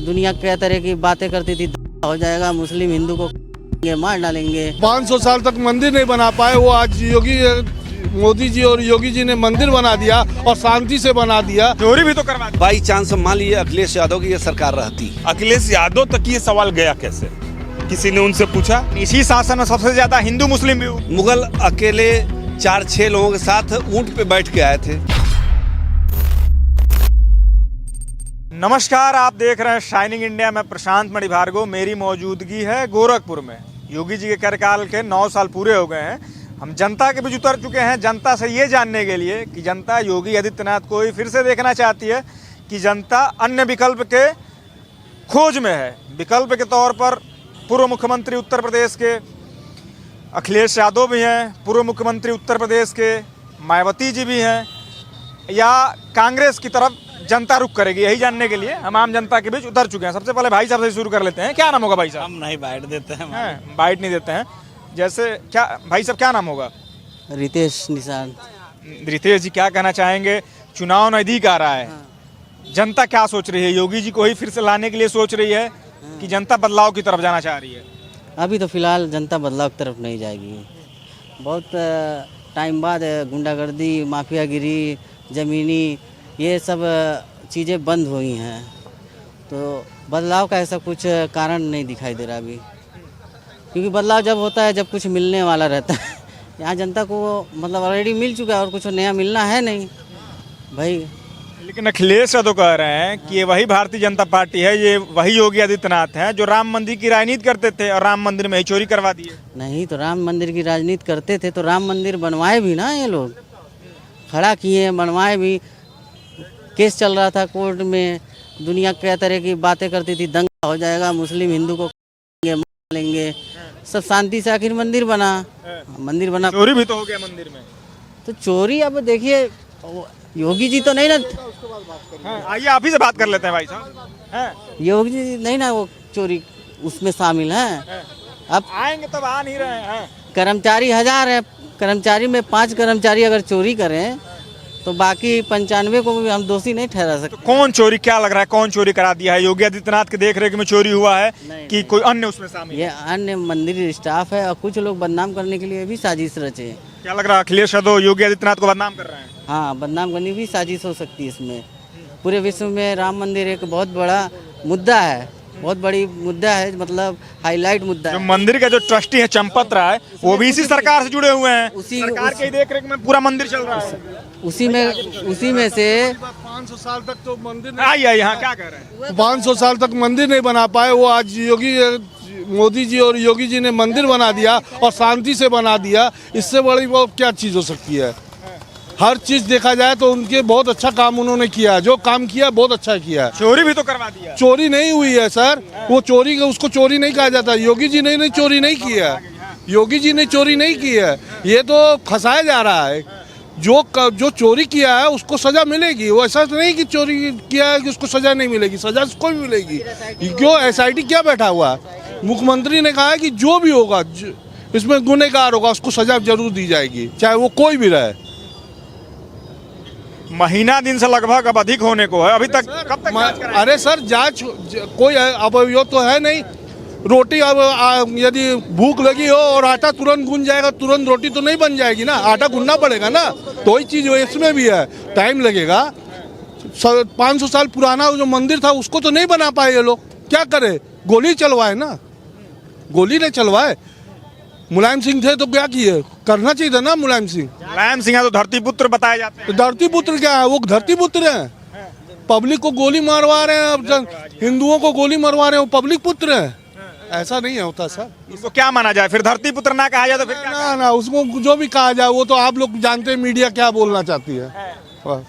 दुनिया कई तरह की बातें करती थी, हो जाएगा मुस्लिम हिंदू को मार डालेंगे। 500 साल तक मंदिर नहीं बना पाए, वो आज मोदी जी और योगी जी ने मंदिर बना दिया और शांति से बना दिया। चोरी भी तो करवा दी। बाई चांस मान लीजिए अखिलेश यादव की ये सरकार रहती, अखिलेश यादव तक ये सवाल गया कैसे? किसी ने उनसे पूछा? इसी शासन में सबसे ज्यादा हिंदू मुस्लिम भी हुए। मुगल अकेले 4-6 लोगों के साथ ऊंट पे बैठ के आए थे। नमस्कार, आप देख रहे हैं शाइनिंग इंडिया में प्रशांत मणि भार्गव। मेरी मौजूदगी है गोरखपुर में। योगी जी के कार्यकाल के 9 साल पूरे हो गए हैं। हम जनता के बीच उतर चुके हैं, जनता से ये जानने के लिए कि जनता योगी आदित्यनाथ को ही फिर से देखना चाहती है कि जनता अन्य विकल्प के खोज में है। विकल्प के तौर पर पूर्व मुख्यमंत्री उत्तर प्रदेश के अखिलेश यादव भी हैं, पूर्व मुख्यमंत्री उत्तर प्रदेश के मायावती जी भी हैं, या कांग्रेस की तरफ जनता रुख करेगी, यही जानने के लिए हम आम जनता के बीच उतर चुके हैं। सबसे पहले भाई साहब से शुरू कर लेते हैं। क्या नाम होगा भाई साहब? हम नहीं बाइट देते हैं। बाइट नहीं देते हैं। जैसे क्या भाई साहब, क्या नाम होगा? रितेश निषाद। रितेश जी, क्या कहना चाहेंगे? चुनाव नजदीक आ रहा है, जनता क्या सोच रही है? योगी जी को ही फिर से लाने के लिए सोच रही है कि जनता बदलाव की तरफ जाना चाह रही है? अभी तो फिलहाल जनता बदलाव की तरफ नहीं जाएगी। बहुत टाइम बाद गुंडागर्दी, माफियागिरी, ज़मीनी ये सब चीज़ें बंद हुई हैं, तो बदलाव का ऐसा कुछ कारण नहीं दिखाई दे रहा अभी। क्योंकि बदलाव जब होता है जब कुछ मिलने वाला रहता है। यहाँ जनता को मतलब ऑलरेडी मिल चुका है और कुछ नया मिलना है नहीं भाई। लेकिन अखिलेश यादव कह रहे हैं कि ये वही भारतीय जनता पार्टी है, ये वही योगी आदित्यनाथ हैं जो राम मंदिर की राजनीति करते थे और राम मंदिर में ही चोरी करवा दिए। नहीं तो राम मंदिर की राजनीति करते थे तो राम मंदिर बनवाए भी ना, ये लोग खड़ा किए, बनवाए भी। केस चल रहा था कोर्ट में, दुनिया कई तरह की बातें करती थी, दंगा हो जाएगा, मुस्लिम हिंदू को मार लेंगे, सब शांति से आखिर मंदिर बना। मंदिर बना, चोरी भी तो हो गया मंदिर में। तो चोरी अब देखिए, योगी जी तो नहीं ना, आइए आप ही से बात कर लेते हैं भाई साहब। योगी जी नहीं ना वो चोरी उसमें शामिल हैं। अब आएंगे तब आ नहीं रहे हैं। कर्मचारी 1000 है, कर्मचारी में 5 कर्मचारी अगर चोरी करें तो बाकी 95 को भी हम दोषी नहीं ठहरा सकते। तो कौन चोरी, क्या लग रहा है कौन चोरी करा दिया है? योगी आदित्यनाथ के देख रेख में चोरी हुआ है कि कोई अन्य उसमें शामिल? ये अन्य मंदिर स्टाफ है और कुछ लोग बदनाम करने के लिए भी साजिश रचे। क्या लग रहा है अखिलेश यादव योगी आदित्यनाथ को बदनाम कर रहे हैं? हाँ, बदनाम करने की भी साजिश हो सकती है इसमें। पूरे विश्व में राम मंदिर एक बहुत बड़ा मुद्दा है, बहुत बड़ी मुद्दा है, मतलब हाईलाइट मुद्दा जो है। मंदिर का जो ट्रस्टी है चंपत राय, वो भी इसी सरकार से जुड़े हुए हैं। सरकार के देख रेख में पूरा मंदिर चल रहा है। उसी में से 500 साल तक तो मंदिर आइए यहाँ क्या कह रहे हैं? 500 साल तक मंदिर नहीं बना पाए, वो आज मोदी जी और योगी जी ने मंदिर बना दिया और शांति से बना दिया। इससे बड़ी वो क्या चीज़ हो सकती है? हर चीज़ देखा जाए तो उनके बहुत अच्छा काम उन्होंने किया, जो काम किया बहुत अच्छा किया। चोरी भी तो करवा दिया। चोरी नहीं हुई है सर, वो चोरी, उसको चोरी नहीं कहा जाता। योगी जी ने चोरी नहीं की है, योगी जी ने चोरी नहीं की है, ये तो फंसाया जा रहा है। जो चोरी किया है उसको सजा मिलेगी। वो ऐसा नहीं कि चोरी किया है कि उसको सजा नहीं मिलेगी, सजा उसको भी मिलेगी। क्यों SIT क्या बैठा हुआ है? मुख्यमंत्री ने कहा है कि जो भी होगा इसमें गुनहगार होगा उसको सजा जरूर दी जाएगी, चाहे वो कोई भी रहे। महीना दिन से लगभग अब अधिक होने को है, अभी तक कब तक जांच कराएंगे? अरे सर, जांच कोई अब यो तो है नहीं। रोटी अब यदि भूख लगी हो और आटा तुरंत गूंज जाएगा, तुरंत रोटी तो नहीं बन जाएगी ना, आटा गूंदना पड़ेगा ना। तो वही चीज़ इसमें भी है, टाइम लगेगा। 500 साल पुराना जो मंदिर था उसको तो नहीं बना पाए ये लोग। क्या करे? गोली चलवाए ना, गोली नहीं चलवाए। मुलायम सिंह थे तो क्या किए? करना चाहिए था ना मुलायम सिंह। मुलायम सिंह तो धरती पुत्र बताए जाते हैं। तो धरती पुत्र क्या है? वो धरती पुत्र हैं। पब्लिक को गोली मारवा रहे हैं, अब हिंदुओं को गोली मरवा रहे हैं, वो पब्लिक पुत्र हैं। ऐसा नहीं होता सर। उसको क्या माना जाए फिर? धरती पुत्र ना कहा जाए तो फिर क्या? ना, उसको जो भी कहा जाए वो तो आप लोग जानते हैं मीडिया क्या बोलना चाहती है।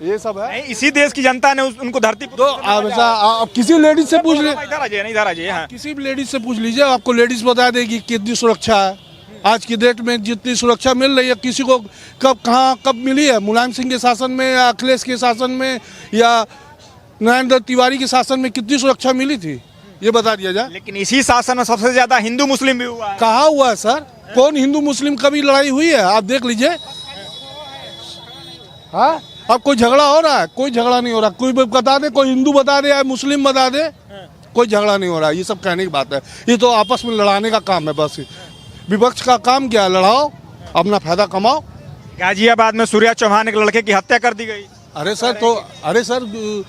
ये सब है। नहीं, इसी देश की जनता ने उनको धरती पुत्र तो आप ऐसा आप किसी लेडीज से पूछ लीजिए, इधर आ जाइए। हाँ, किसी भी लेडीज से पूछ लीजिए, आपको लेडीज बता देगी कितनी सुरक्षा है। आज की डेट में जितनी सुरक्षा मिल रही है, किसी को कब कहाँ कब मिली है? मुलायम सिंह के शासन में या अखिलेश के शासन में या नरेंद्र तिवारी के शासन में कितनी सुरक्षा मिली थी? ये बता दिया जाए। लेकिन इसी शासन में सबसे ज्यादा हिंदू मुस्लिम भी हुआ है। कहाँ हुआ है सर? कौन हिंदू मुस्लिम कभी लड़ाई हुई है? आप देख लीजिए। हाँ, अब कोई झगड़ा हो रहा है? कोई झगड़ा नहीं हो रहा। कोई बता दे, कोई हिंदू बता दे या मुस्लिम बता दे, कोई झगड़ा नहीं हो रहा। ये सब कहने की बात है। ये तो आपस में लड़ाने का काम है बस। विपक्ष का काम क्या है? लड़ाओ, अपना फायदा कमाओ। गाजियाबाद में सूर्या चौहान एक लड़के की हत्या कर दी गई। अरे सर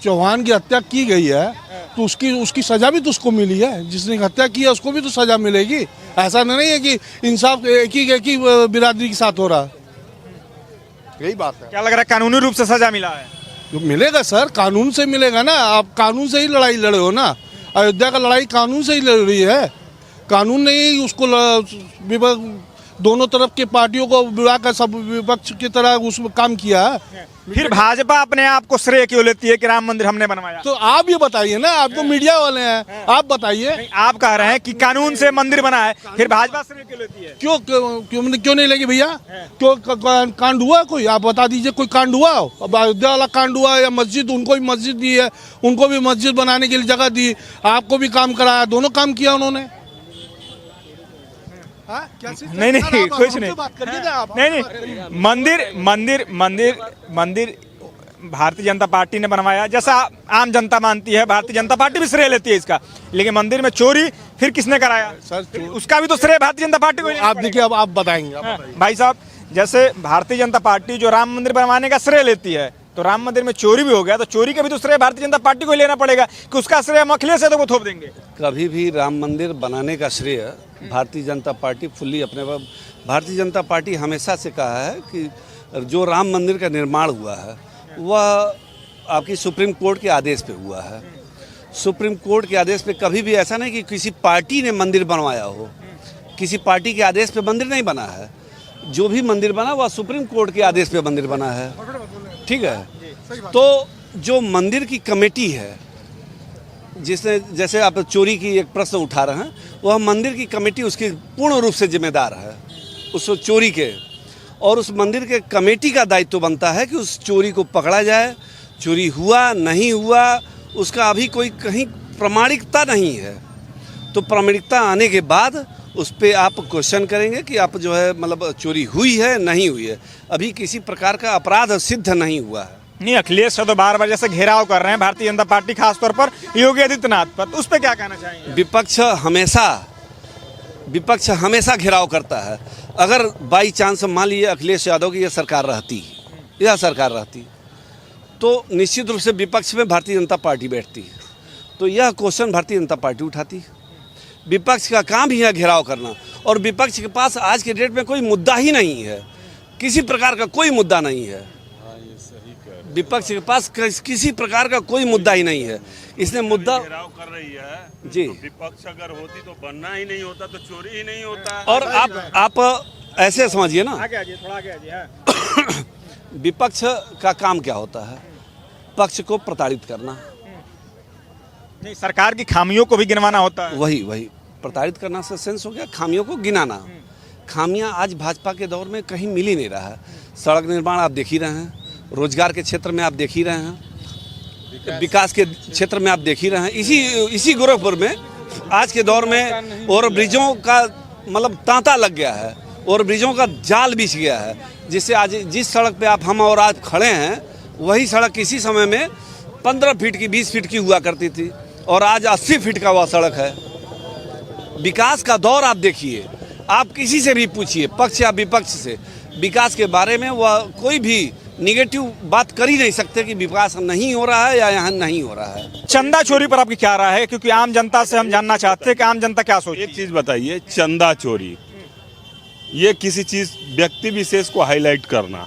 चौहान की हत्या की गई है तो उसकी सजा भी तो उसको मिली है। जिसने हत्या की है उसको भी तो सजा मिलेगी। ऐसा नहीं है कि इंसाफ एक ही बिरादरी के साथ हो रहा है। यही बात है। क्या लग रहा है कानूनी रूप से सजा मिला है? जो मिलेगा सर, कानून से मिलेगा ना। आप कानून से ही लड़ाई लड़े हो ना। अयोध्या का लड़ाई कानून से ही लड़ रही है। कानून ने ही उसको दोनों तरफ के पार्टियों को बुला कर सब विपक्ष की तरह उसमें काम किया है। फिर भाजपा अपने आप को श्रेय क्यों लेती है कि राम मंदिर हमने बनवाया? तो आप ये बताइए ना, आप तो मीडिया वाले हैं, आप बताइए। आप कह रहे हैं कि कानून से मंदिर बना है, फिर भाजपा श्रेय क्यों लेती है? क्यों नहीं लेगी भैया? क्यों कांड हुआ कोई? आप बता दीजिए कोई कांड हुआ हो? अब अयोध्या वाला कांड हुआ या मस्जिद? उनको भी मस्जिद दी है, उनको भी मस्जिद बनाने के लिए जगह दी, आपको भी काम कराया, दोनों काम किया उन्होंने। नहीं कुछ नहीं। मंदिर भारतीय जनता पार्टी ने बनवाया, जैसा आम जनता मानती है। भारतीय जनता पार्टी भी श्रेय लेती है इसका, लेकिन मंदिर में चोरी फिर किसने कराया? सर उसका भी तो श्रेय भारतीय जनता पार्टी को। आप देखिए, अब आप बताएंगे। भाई साहब, जैसे भारतीय जनता पार्टी जो राम मंदिर बनवाने का श्रेय लेती है, तो राम मंदिर में चोरी भी हो गया तो चोरी का भी तो श्रेय भारतीय जनता पार्टी को लेना पड़ेगा कि उसका श्रेय हम अखिलेश यादव को थोप देंगे। कभी भी राम मंदिर बनाने का श्रेय भारतीय जनता पार्टी फुल्ली अपने। भारतीय जनता पार्टी हमेशा से कहा है कि जो राम मंदिर का निर्माण हुआ है वह आपकी सुप्रीम कोर्ट के आदेश पे हुआ है। सुप्रीम कोर्ट के आदेश पे कभी भी ऐसा नहीं कि किसी पार्टी ने मंदिर बनवाया हो। किसी पार्टी के आदेश पे मंदिर नहीं बना है। जो भी मंदिर बना वह सुप्रीम कोर्ट के आदेश पे मंदिर बना है। ठीक है। तो जो मंदिर की कमेटी है, जिसने जैसे आप चोरी की एक प्रश्न उठा रहे हैं, वह मंदिर की कमेटी उसकी पूर्ण रूप से जिम्मेदार है उस चोरी के। और उस मंदिर के कमेटी का दायित्व बनता है कि उस चोरी को पकड़ा जाए। चोरी हुआ नहीं हुआ उसका अभी कोई कहीं प्रमाणिकता नहीं है। तो प्रमाणिकता आने के बाद उस पर आप क्वेश्चन करेंगे कि आप जो है मतलब चोरी हुई है नहीं हुई है। अभी किसी प्रकार का अपराध सिद्ध नहीं हुआ है। नहीं, अखिलेश यादव बार बार जैसे घेराव कर रहे हैं भारतीय जनता पार्टी, खासतौर पर योगी आदित्यनाथ पर, उस पर क्या कहना चाहेंगे? विपक्ष हमेशा घेराव करता है। अगर बाई चांस मान लीजिए अखिलेश यादव की यह सरकार रहती तो निश्चित रूप से विपक्ष में भारतीय जनता पार्टी बैठती है। तो यह क्वेश्चन भारतीय जनता पार्टी उठाती है। विपक्ष का काम ही है घेराव करना। और विपक्ष के पास आज के डेट में कोई मुद्दा ही नहीं है। किसी प्रकार का कोई मुद्दा नहीं है। विपक्ष के पास किसी प्रकार का कोई मुद्दा ही नहीं है। इसने मुद्दा घेराव कर रही है जी। तो विपक्ष अगर होती तो बनना ही नहीं होता, तो चोरी ही नहीं होता। और आप ऐसे समझिए ना, आगे आइए, थोड़ा आगे आइए। विपक्ष का काम क्या होता है? पक्ष को प्रताड़ित करना। नहीं, सरकार की खामियों को भी गिनवाना होता है। वही प्रताड़ित करना से सेंस हो गया खामियों को गिनाना। खामियां आज भाजपा के दौर में कहीं मिल ही नहीं रहा है। सड़क निर्माण आप देख ही रहे हैं, रोजगार के क्षेत्र में आप देख ही रहे हैं, विकास के क्षेत्र में आप देख ही रहे हैं। इसी गोरखपुर में आज के दौर में ओवर ब्रिजों का मतलब तांता लग गया है, ओवर ब्रिजों का जाल बिछ गया है, जिससे आज जिस सड़क पे हम और आज खड़े हैं वही सड़क किसी समय में 15 फीट की 20 फीट की हुआ करती थी और आज 80 फीट का वह सड़क है। विकास का दौर आप देखिए, आप किसी से भी पूछिए पक्ष या विपक्ष से, विकास के बारे में वह कोई भी निगेटिव बात कर ही नहीं सकते कि विकास नहीं हो रहा है या यहाँ नहीं हो रहा है। चंदा चोरी पर आपकी क्या राय है? क्योंकि आम जनता से हम जानना चाहते हैं कि आम जनता क्या सोचती है। एक चीज बताइए, चंदा चोरी, ये किसी चीज व्यक्ति विशेष को हाईलाइट करना,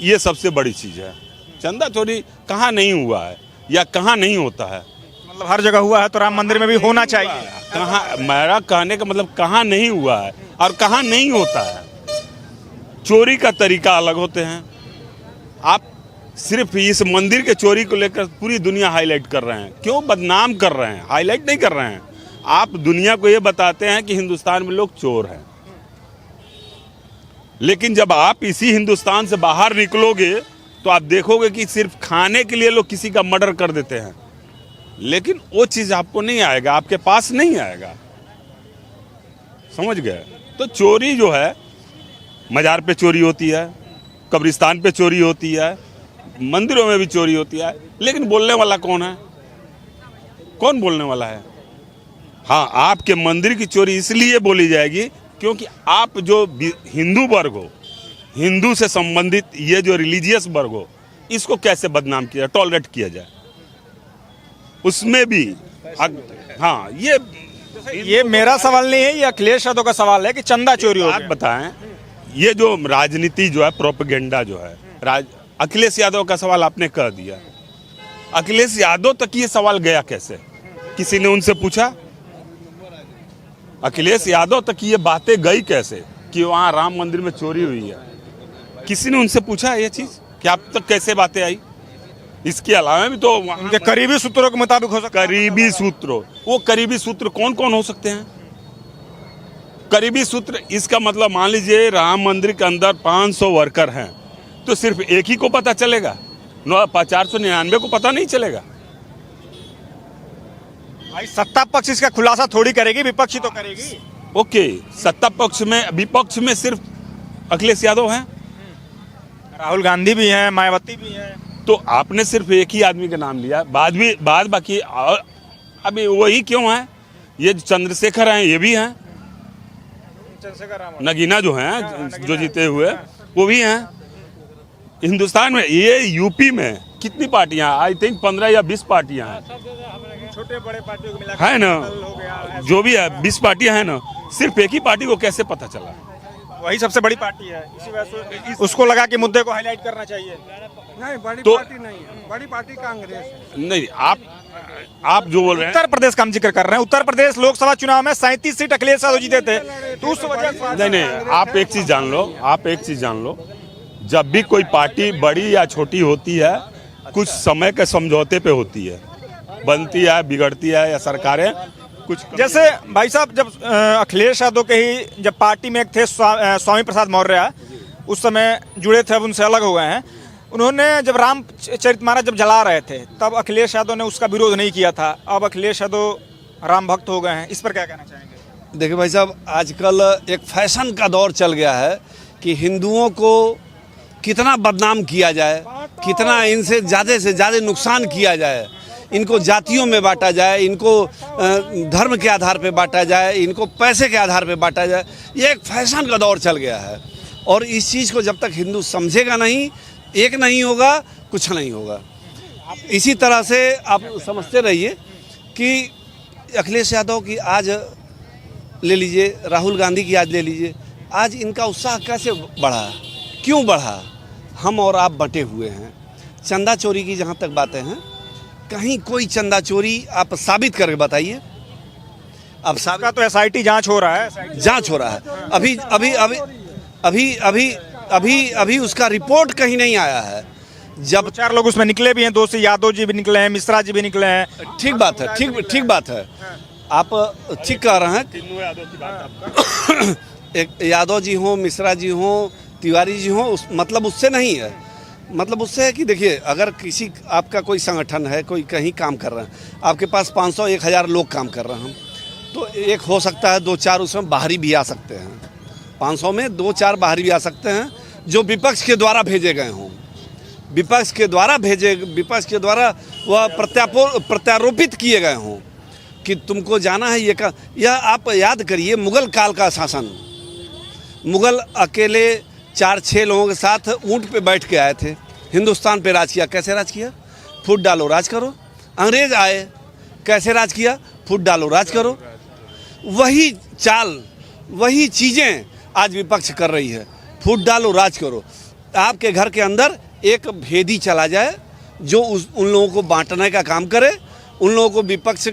ये सबसे बड़ी चीज है। चंदा चोरी कहाँ नहीं हुआ है या कहाँ नहीं होता है? मतलब हर जगह हुआ है तो राम मंदिर में भी होना चाहिए। कहाँ, मेरा कहने का मतलब कहाँ नहीं हुआ है और कहाँ नहीं होता है। चोरी का तरीका अलग होते हैं। आप सिर्फ इस मंदिर के चोरी को लेकर पूरी दुनिया हाईलाइट कर रहे हैं। क्यों बदनाम कर रहे हैं? हाईलाइट नहीं कर रहे हैं। आप दुनिया को ये बताते हैं कि हिंदुस्तान में लोग चोर हैं, लेकिन जब आप इसी हिंदुस्तान से बाहर निकलोगे तो आप देखोगे कि सिर्फ खाने के लिए लोग किसी का मर्डर कर देते हैं, लेकिन वो चीज आपको नहीं आएगा, आपके पास नहीं आएगा। समझ गए? तो चोरी जो है, मजार पे चोरी होती है, कब्रिस्तान पे चोरी होती है, मंदिरों में भी चोरी होती है, लेकिन बोलने वाला कौन है? कौन बोलने वाला है? हाँ, आपके मंदिर की चोरी इसलिए बोली जाएगी क्योंकि आप जो हिंदू वर्ग हो, हिंदू से संबंधित ये जो रिलीजियस वर्ग हो, इसको कैसे बदनाम किया, टॉलरेट किया जाए उसमें भी। हाँ, ये मेरा सवाल नहीं है, ये अखिलेश यादव का सवाल है कि चंदा चोरी हो आप गया। बताएं, ये जो राजनीति जो है, प्रोपेगेंडा जो है, अखिलेश यादव का सवाल आपने कह दिया। अखिलेश यादव तक ये सवाल गया कैसे? किसी ने उनसे पूछा? अखिलेश यादव तक ये बातें गई कैसे कि वहाँ राम मंदिर में चोरी हुई है? किसी ने उनसे पूछा ये चीज कि आप तक कैसे बातें आई? इसके अलावा भी तो उनके करीबी सूत्रों के मुताबिक हो सकता है। करीबी सूत्रों, वो करीबी सूत्र कौन कौन हो सकते हैं? करीबी सूत्र, इसका मतलब मान लीजिए राम मंदिर के अंदर 500 वर्कर हैं, तो सिर्फ एक ही को पता चलेगा, 499 को पता नहीं चलेगा। भाई सत्ता पक्ष इसका खुलासा थोड़ी करेगी, विपक्षी तो करेगी। ओके, सत्ता पक्ष में, विपक्ष में सिर्फ अखिलेश यादव हैं, राहुल गांधी भी हैं, मायावती भी हैं। तो आपने सिर्फ एक ही आदमी का नाम लिया, बाद बाकी और अभी वही क्यों है? ये चंद्रशेखर हैं, ये भी हैं, नगीना जो हैं, जो जीते हुए वो भी हैं। हिंदुस्तान में, ये यूपी में कितनी पार्टियां? आई थिंक 15 या 20 पार्टियां हैं, छोटे बड़े पार्टियों को मिला है ना, जो भी है 20 पार्टियां हैं ना। सिर्फ एक ही पार्टी को कैसे पता चला? वही सबसे बड़ी पार्टी है, इसी वजह से उसको लगा कि मुद्दे को हाईलाइट करना चाहिए। नहीं, बड़ी तो- पार्टी नहीं है, बड़ी पार्टी कांग्रेस। नहीं, आप जो बोल रहे हैं, उत्तर प्रदेश का हम जिक्र कर रहे हैं। उत्तर प्रदेश लोकसभा चुनाव में 37 सीट अखिलेश यादव जीते थे, तो उस वजह से नहीं, आप एक चीज जान लो, जब भी कोई पार्टी बड़ी या छोटी होती है, कुछ समय के समझौते पे होती है, बनती है, बिगड़ती है, या सरकारें कुछ जैसे भाई साहब, जब अखिलेश यादव के ही जब पार्टी में एक थे स्वामी प्रसाद मौर्य, उस समय जुड़े थे, अब उनसे अलग हो गए हैं। उन्होंने जब रामचरितमानस जब जला रहे थे, तब अखिलेश यादव ने उसका विरोध नहीं किया था। अब अखिलेश यादव राम भक्त हो गए हैं, इस पर क्या कहना चाहेंगे? देखिए भाई साहब, आजकल एक फैशन का दौर चल गया है कि हिंदुओं को कितना बदनाम किया जाए, कितना इनसे ज़्यादा नुकसान किया जाए, इनको जातियों में बांटा जाए, इनको धर्म के आधार पे बांटा जाए, इनको पैसे के आधार पे बांटा जाए। ये एक फैशन का दौर चल गया है, और इस चीज़ को जब तक हिंदू समझेगा नहीं, एक नहीं होगा, कुछ नहीं होगा। इसी तरह से आप समझते रहिए कि अखिलेश यादव की आज ले लीजिए, राहुल गांधी की आज ले लीजिए, आज इनका उत्साह कैसे बढ़ा, क्यों बढ़ा? हम और आप बटे हुए हैं। चंदा चोरी की जहाँ तक बातें हैं, कहीं कोई चंदा चोरी आप साबित करके बताइए। अब इसका तो SIT जांच हो रहा है, जांच हो रहा है, अभी उसका रिपोर्ट कहीं नहीं आया है। जब 4 लोग उसमें निकले भी हैं, 2 से यादव जी भी निकले हैं, मिश्रा जी भी निकले हैं। ठीक बात है, ठीक बात है, आप ठीक कह रहे हैं। एक यादव जी हों, मिश्रा जी हों, तिवारी जी हों, मतलब उससे नहीं है, मतलब उससे है कि देखिए, अगर किसी आपका कोई संगठन है, कोई कहीं काम कर रहे हैं, आपके पास 500-1000 लोग काम कर रहे हैं, तो एक हो सकता है 2-4 उसमें बाहरी भी आ सकते हैं, 500 में 2-4 बाहरी भी आ सकते हैं, जो विपक्ष के द्वारा भेजे गए हों, विपक्ष के द्वारा वह प्रत्यारोपित किए गए हों कि तुमको जाना है, यह आप याद करिए, मुगल काल का शासन, मुगल अकेले 4-6 लोगों के साथ ऊंट पे बैठ के आए थे, हिंदुस्तान पे राज किया। कैसे राज किया? फूट डालो राज करो। अंग्रेज आए, कैसे राज किया? फूट डालो राज करो। वही चाल, वही चीज़ें आज विपक्ष कर रही है, फूट डालो राज करो। आपके घर के अंदर एक भेदी चला जाए जो उन लोगों को बांटने का काम करे, उन लोगों को विपक्ष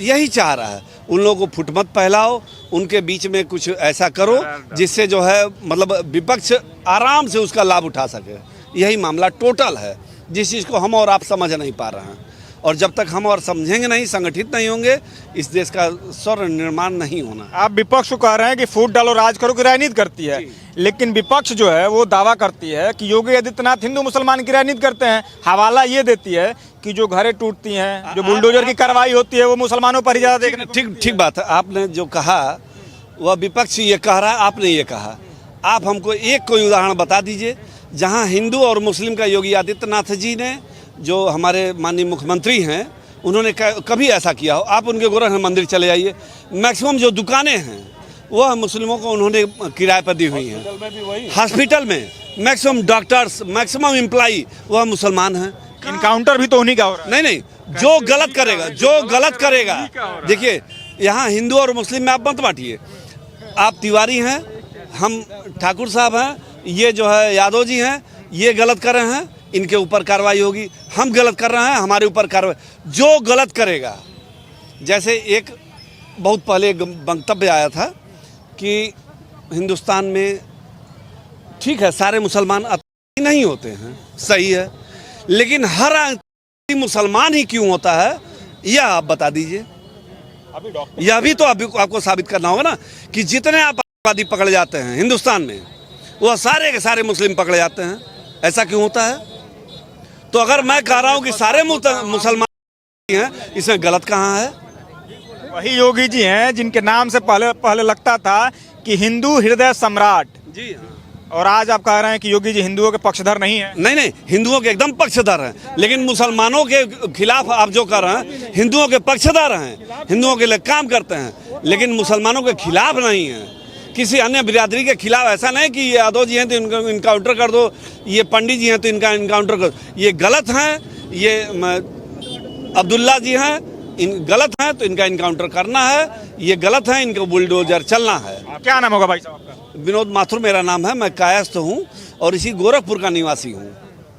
यही चाह रहा है, उन लोगों को फुट मत फैलाओ, उनके बीच में कुछ ऐसा करो जिससे जो है मतलब विपक्ष आराम से उसका लाभ उठा सके। यही मामला टोटल है, जिस चीज़ को हम और आप समझ नहीं पा रहे हैं, और जब तक हम और समझेंगे नहीं, संगठित नहीं होंगे, इस देश का स्वर निर्माण नहीं होना। आप विपक्ष को कह रहे हैं कि फूट डालो राज करो की राजनीति करती है, लेकिन विपक्ष जो है वो दावा करती है कि योगी आदित्यनाथ हिंदू मुसलमान की राजनीति करते हैं। हवाला ये देती है कि जो घरें टूटती हैं, जो बुलडोजर की कार्रवाई होती है, वो मुसलमानों पर ही ज़्यादा देखने को। ठीक बात है, आपने जो कहा वह विपक्ष ये कह रहा है, आपने ये कहा। आप हमको एक कोई उदाहरण बता दीजिए जहां हिंदू और मुस्लिम का योगी आदित्यनाथ जी ने, जो हमारे माननीय मुख्यमंत्री हैं, उन्होंने कभी ऐसा किया हो। आप उनके गोरखनाथ मंदिर चले जाइए, मैक्सिमम जो दुकानें हैं वह मुस्लिमों को उन्होंने किराए पर दी हुई हैं। हॉस्पिटल में मैक्सिमम डॉक्टर्स, मैक्सिमम एम्प्लॉई वह मुसलमान हैं। इनकाउंटर भी तो उन्हीं का हो रहा है। नहीं नहीं, जो गलत करेगा, देखिए यहाँ हिंदू और मुस्लिम में आप मत बांटिए। आप तिवारी हैं, हम ठाकुर साहब हैं, ये जो है यादव जी हैं, ये गलत कर रहे हैं, इनके ऊपर कार्रवाई होगी। हम गलत कर रहे हैं, हमारे ऊपर कार्रवाई। जो गलत करेगा, जैसे एक बहुत पहले वक्तव्य आया था कि हिंदुस्तान में ठीक है सारे मुसलमान आतंकी नहीं होते हैं, सही है, लेकिन हर मुसलमान ही क्यों होता है, यह आप बता दीजिए। यह भी तो आपको साबित करना होगा ना कि जितने आप आतंकवादी पकड़े जाते हैं हिंदुस्तान में, वह सारे के सारे मुस्लिम पकड़े जाते हैं। ऐसा क्यों होता है? तो अगर मैं कह रहा हूं कि सारे मुसलमान हैं, इसमें गलत कहाँ है? वही योगी जी हैं जिनके नाम से पहले लगता था कि हिंदू हृदय सम्राट जी हाँ। और आज आप कह रहे हैं कि योगी जी हिंदुओं के पक्षधर नहीं है। नहीं, हिंदुओं के एकदम पक्षधर हैं, लेकिन मुसलमानों के खिलाफ आप जो कर रहे हैं, हिंदुओं के पक्षधर हैं, हिंदुओं के लिए काम करते हैं, लेकिन मुसलमानों के खिलाफ नहीं हैं। किसी अन्य बिरादरी के खिलाफ ऐसा नहीं कि ये यादव जी हैं तो इनका इनकाउंटर कर दो, ये पंडित जी हैं तो इनका इनकाउंटर कर दो। ये गलत हैं, ये अब्दुल्ला जी हैं, इन गलत हैं तो इनका इनकाउंटर करना है। ये गलत है, इनको बुलडोजर चलना है। क्या नाम होगा भाई साहब आपका? विनोद माथुर मेरा नाम है, मैं कायस्थ हूँ और इसी गोरखपुर का निवासी हूँ।